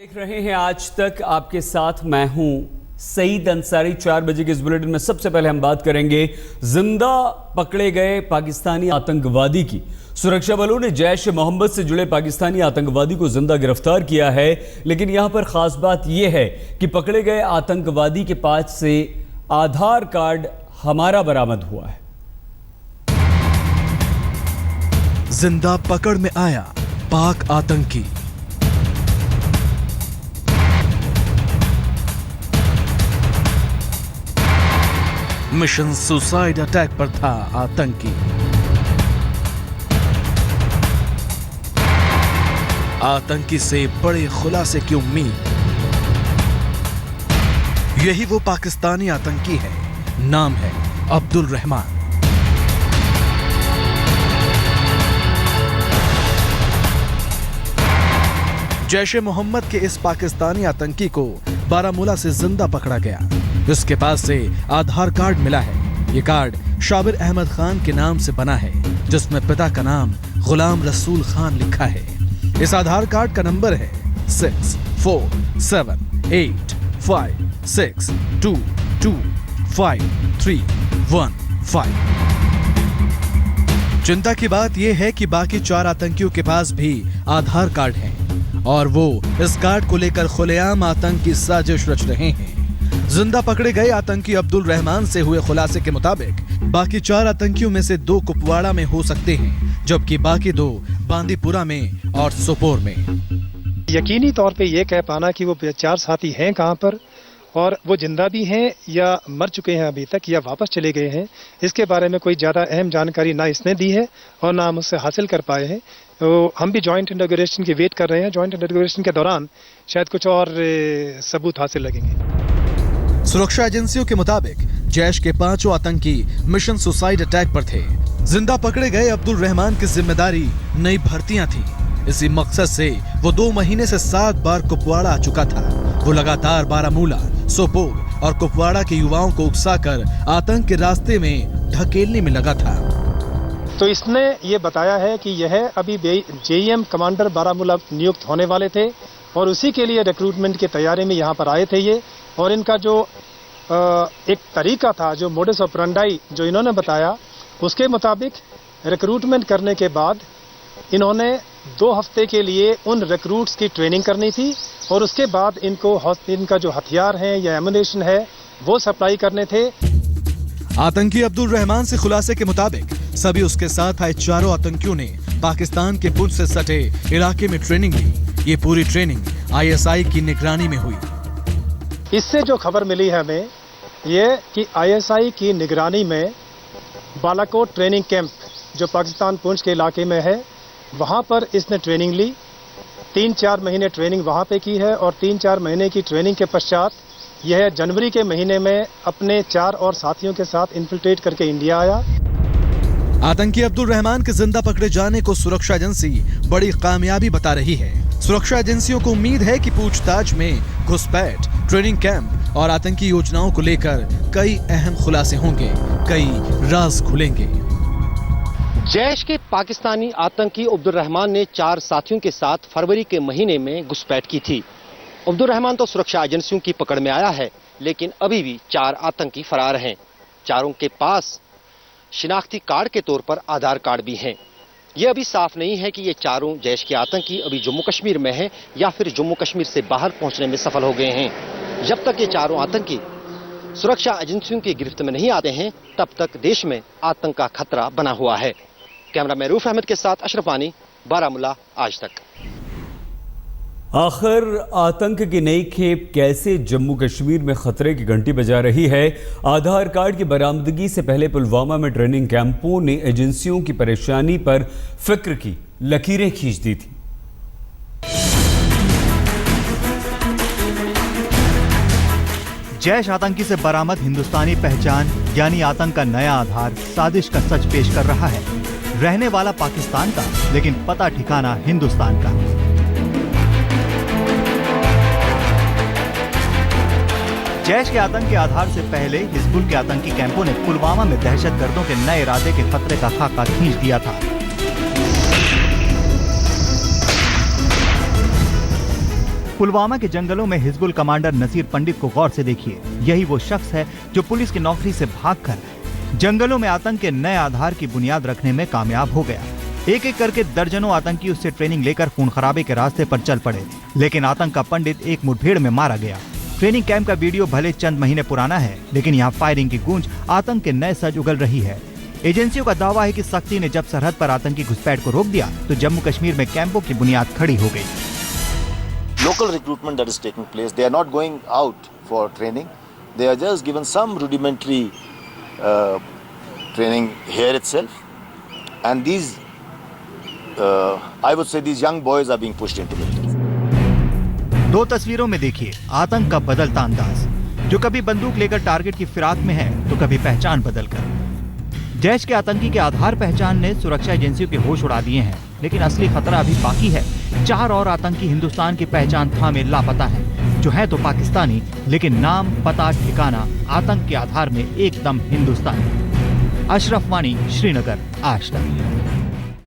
देख रहे हैं आज तक, आपके साथ मैं हूं सईद अंसारी। 4 बजे के इस बुलेटिन में सबसे पहले हम बात करेंगे जिंदा पकड़े गए पाकिस्तानी आतंकवादी की। सुरक्षा बलों ने जैश ए मोहम्मद से जुड़े पाकिस्तानी आतंकवादी को जिंदा गिरफ्तार किया है, लेकिन यहां पर खास बात यह है कि पकड़े गए आतंकवादी के पास से आधार कार्ड हमारा बरामद हुआ है। जिंदा पकड़ में आया पाक आतंकी। मिशन सुसाइड अटैक पर था आतंकी। आतंकी से बड़े खुलासे की उम्मीद। यही वो पाकिस्तानी आतंकी है, नाम है अब्दुल रहमान। जैश ए मोहम्मद के इस पाकिस्तानी आतंकी को बारामूला से जिंदा पकड़ा गया। इसके पास से आधार कार्ड मिला है। ये कार्ड शाबिर अहमद खान के नाम से बना है, जिसमें पिता का नाम गुलाम रसूल खान लिखा है। इस आधार कार्ड का नंबर है 647856225315। चिंता की बात यह है कि बाकी 4 आतंकियों के पास भी आधार कार्ड है और वो इस कार्ड को लेकर खुलेआम आतंक की साजिश रच रहे हैं। जिंदा पकड़े गए आतंकी अब्दुल रहमान से हुए खुलासे के मुताबिक बाकी 4 आतंकियों में से 2 कुपवाड़ा में हो सकते हैं, जबकि बाकी 2 बांदीपुरा में और सोपोर में। यकीनी तौर पे ये कह पाना कि वो 4 साथी हैं कहां पर और वो जिंदा भी हैं या मर चुके हैं अभी तक या वापस चले गए हैं, इसके बारे में कोई ज़्यादा अहम जानकारी ना इसने दी है और ना हम उससे हासिल कर पाए हैं। तो हम भी जॉइंट इंटरोगेशन की वेट कर रहे हैं। जॉइंट इंटरोगेशन के दौरान शायद कुछ और सबूत हासिल लगेंगे। सुरक्षा एजेंसियों के मुताबिक जैश के 5 आतंकी मिशन सुसाइड अटैक पर थे। जिंदा पकड़े गए अब्दुल रहमान की जिम्मेदारी नई भर्तियां थी। इसी मकसद से वो 2 महीने से 7 बार कुपवाड़ा आ चुका था। वो लगातार बारामूला, सोपोर और कुपवाड़ा के युवाओं को उकसाकर आतंक के रास्ते में ढकेलने में लगा था। तो इसने ये बताया है कि यह अभी जेईएम कमांडर बारामूला नियुक्त होने वाले थे और उसी के लिए रिक्रूटमेंट की तैयारी में यहाँ पर आए थे ये। और इनका जो एक तरीका था, जो मोडस ऑपरेंडाई जो इन्होंने बताया, उसके मुताबिक रिक्रूटमेंट करने के बाद इन्होंने 2 हफ्ते के लिए उन रिक्रूट्स की ट्रेनिंग करनी थी और उसके बाद इनका जो हथियार है या एमुनेशन है वो सप्लाई करने थे। आतंकी अब्दुल रहमान से खुलासे के मुताबिक सभी उसके साथ आए 4 आतंकियों ने पाकिस्तान के पुंछ से सटे इलाके में ट्रेनिंग ली। ये पूरी ट्रेनिंग आईएसआई की निगरानी में हुई। इससे जो खबर मिली है हमें ये कि आईएसआई की निगरानी में बालाकोट ट्रेनिंग कैंप जो पाकिस्तान पुंछ के इलाके में है, वहाँ पर इसने ट्रेनिंग ली। 3-4 महीने ट्रेनिंग वहाँ पे की है और 3-4 महीने की ट्रेनिंग के पश्चात यह जनवरी के महीने में अपने 4 और साथियों के साथ इन्फिल्ट्रेट करके इंडिया आया। आतंकी अब्दुल रहमान के जिंदा पकड़े जाने को सुरक्षा एजेंसी बड़ी कामयाबी बता रही है। सुरक्षा एजेंसियों को उम्मीद है कि पूछताछ में घुसपैठ, ट्रेनिंग कैंप और आतंकी योजनाओं को लेकर कई अहम खुलासे होंगे, कई राज खुलेंगे। जैश के पाकिस्तानी आतंकी अब्दुल रहमान ने 4 साथियों के साथ फरवरी के महीने में घुसपैठ की थी। अब्दुल रहमान तो सुरक्षा एजेंसियों की पकड़ में आया है, लेकिन अभी भी 4 आतंकी फरार हैं। चारों के पास शिनाख्ती कार्ड के तौर पर आधार कार्ड भी हैं। यह अभी साफ नहीं है कि ये चारों जैश के आतंकी अभी जम्मू कश्मीर में हैं या फिर जम्मू कश्मीर से बाहर पहुंचने में सफल हो गए हैं। जब तक ये चारों आतंकी सुरक्षा एजेंसियों की गिरफ्त में नहीं आते हैं, तब तक देश में आतंक का खतरा बना हुआ है। कैमरामैन रूफ अहमद के साथ अशरफ वानी, बारामूला, आज तक। आखिर आतंक की नई खेप कैसे जम्मू कश्मीर में खतरे की घंटी बजा रही है? आधार कार्ड की बरामदगी से पहले पुलवामा में ट्रेनिंग कैंपों ने एजेंसियों की परेशानी पर फिक्र की लकीरें खींच दी थी। जैश आतंकी से बरामद हिंदुस्तानी पहचान यानी आतंक का नया आधार साजिश का सच पेश कर रहा है। रहने वाला पाकिस्तान का, लेकिन पता ठिकाना हिंदुस्तान का। जैश के आतंक के आधार से पहले हिजबुल के आतंकी कैंपों ने पुलवामा में दहशतगर्दों के नए इरादे के खतरे का खाका खींच दिया था। पुलवामा के जंगलों में हिजबुल कमांडर नसीर पंडित को गौर से देखिए। यही वो शख्स है जो पुलिस की नौकरी से भागकर जंगलों में आतंक के नए आधार की बुनियाद रखने में कामयाब हो गया। एक एक करके दर्जनों आतंकी उससे ट्रेनिंग लेकर खून खराबे के रास्ते पर चल पड़े, लेकिन आतंक का पंडित एक मुठभेड़ में मारा गया। ट्रेनिंग कैंप का वीडियो भले चंद महीने पुराना है, लेकिन यहाँ फायरिंग की गूंज आतंक के नए सज उगल रही है। एजेंसियों का दावा है कि सख्ती ने जब सरहद पर आतंकी घुसपैठ को रोक दिया तो जम्मू कश्मीर में कैंपों की बुनियाद खड़ी हो गई। Local recruitment that is taking place, they are not going out for training. They are just given some rudimentary training here itself, and these, I would say, these young boys are being pushed into military. दो तस्वीरों में देखिए आतंक का बदलता अंदाज, जो कभी बंदूक लेकर टारगेट की फिराक में है तो कभी पहचान बदलकर। जैश के आतंकी के आधार पहचान ने सुरक्षा एजेंसियों के होश उड़ा दिए हैं, लेकिन असली खतरा अभी बाकी है। 4 और आतंकी हिंदुस्तान की पहचान थामे लापता है, जो है तो पाकिस्तानी, लेकिन नाम, पता, ठिकाना आतंक के आधार में एकदम हिंदुस्तानी। अशरफ वानी, श्रीनगर, आज तक।